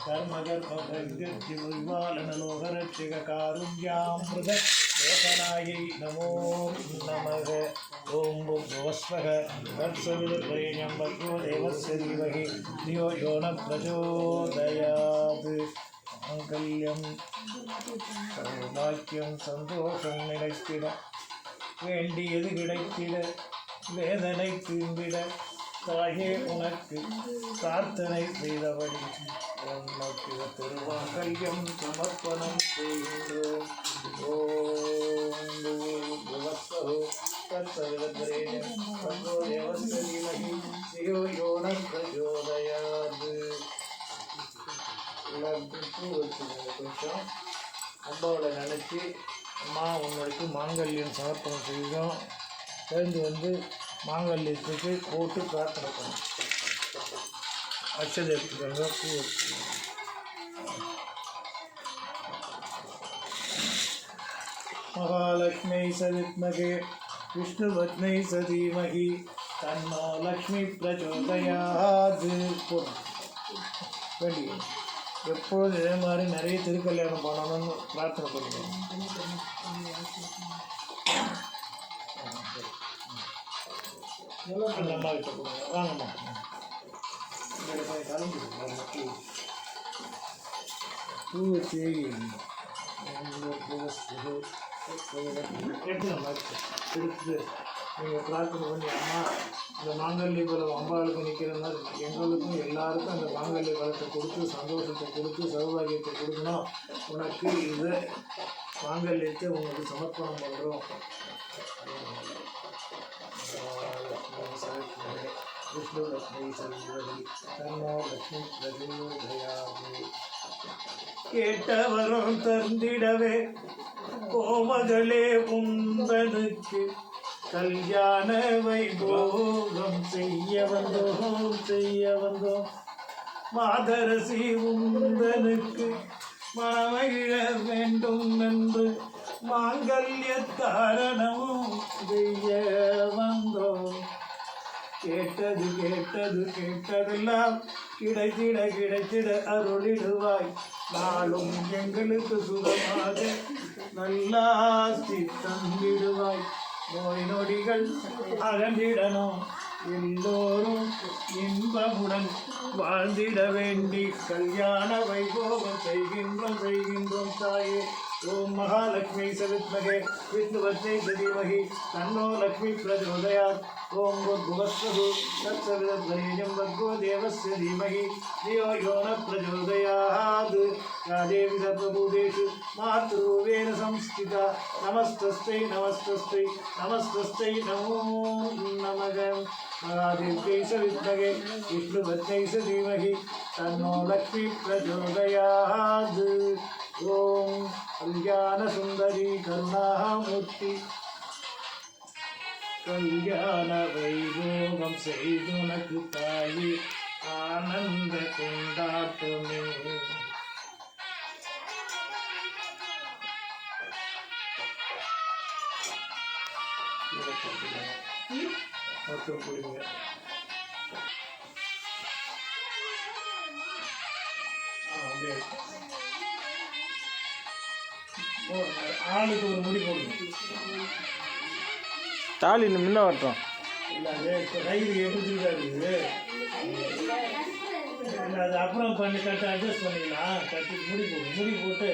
कर्मकर्मभृत्युर्वालनलोकरक्षिककारुण्यामृत लोकनायै नमो नमः। ओम भुवस्वः तत्सवितुर्वरेण्यं भर्गो देवस्य धीमहि धियो यो न प्रचोदयात्। மங்கல்யம் சௌபாக்கியம் சந்தோஷம் நிலைத்திட வேண்டியது கிடைத்திட வேதனை தீர்ந்திட தாயே உனக்கு பிரார்த்தனை செய்தபடி உனக்கு திருவாங்கல்யம் சமர்ப்பணம் செய்கின்றோம். ஓம் புவஸ்வஹு தத்சவிதுர்வரேண்யம் भर्गो देवस्य धीमहि धियो यो न प्रचोदयात्. பூ வச்சுக்கோங்க. கொஞ்சம் அம்பாவோட நினச்சி அம்மா உன்னுடைய மாங்கல்யம் சமர்ப்பணம் செய்தோம். சேர்ந்து வந்து மாங்கல்யத்துக்கு போட்டு பிரார்த்தனை பண்ணும். அச்சதை எடுத்துக்கோங்க. பூ வச்சுக்கோங்க. மகாலட்சுமி சவித்மகே விஷ்ணுபத்மை சதீமகி தன்னோ லக்ஷ்மி பிரச்சோதயாத். வேண்டிய எப்பொழுது இதே மாதிரி நிறைய திருக்கல்யாணம் பண்ணணும்னு பிரார்த்தனை பண்ணுறோம். அந்த அம்மா கிட்ட கொடுங்க. வாங்கம்மா கலந்து பூ வச்சு எடுத்து நீங்கள் பிரார்த்தனை பண்ணி அம்மா இந்த மாங்கல்ய பலம் அம்பாளுக்கு நிற்கிற மாதிரி எங்களுக்கும் எல்லாருக்கும் அந்த மாங்கல்ய பலத்தை கொடுத்து சந்தோஷத்தை கொடுத்து சௌபாகியத்தை கொடுக்கணும். உனக்கு இதை மாங்கல்யத்தை உனக்கு சமர்ப்பணம் பண்ணுறோம். விஷ்ணு லக்ஷ்மி சரஸ்வதி தன்னோ லக்ஷ்மி பிரச்சோதயாத். கேட்டவரும் தந்திடவே கோமகளே உந்தனுக்கு கல்யாண வைபோகம் செய்ய வந்தோம் மாதரசி உந்தனுக்கு மனமகிழ வேண்டும் என்று மாங்கல்ய தாரணமும் செய்ய வந்தோம். கேட்டதெல்லாம் கிடைத்திட அருளிடுவாய். நாளும் எங்களுக்கு சுகமாக நல்லாசி தந்திடுவாய். நோய் நொடிகள் அகன்றிடணும். எல்லோரும் இன்பமுடன் வாழ்ந்திட வேண்டி கல்யாண வைபோகம் செய்கின்றோம் தாயே. ஓம் மகாலட்சுமி சவித்மகே விஷ்ணுபத்மை சதீமகி தன்னோ லக்ஷ்மி பிரச்சோதயாத். ஓம் புவஸ்வஹு தத்சவிதுர்வரேண்யம் भर्गो देवस्य धीमहि धियो यो न प्रचोदयात्. या देवी सर्वभूतेषु मातृरूपेण संस्थिता नमस्तस्यै नमो नमः. महादेव्यै सविद्महे विष्णुपत्न्यै धीमहि तन्नो लक्ष्मी प्रचोदयात्. ओम कल्याण सुंदरी करुणामूर्ति कल्याण वैभोगम செய்துனக்கு தாயே ஆனந்த கொண்டாட்டமே. மற்றும் புரியுங்க. ஆளுக்கு ஒரு முடி போடுங்க. தாலி முன்ன வரட்டும். இல்லை அது ரயில் எப்படி இருக்குது இல்லை அது அப்புறம் பண்ணி கட்ட அட்ஜஸ்ட் பண்ணிக்கலாம். கட்டி முடி போட்டு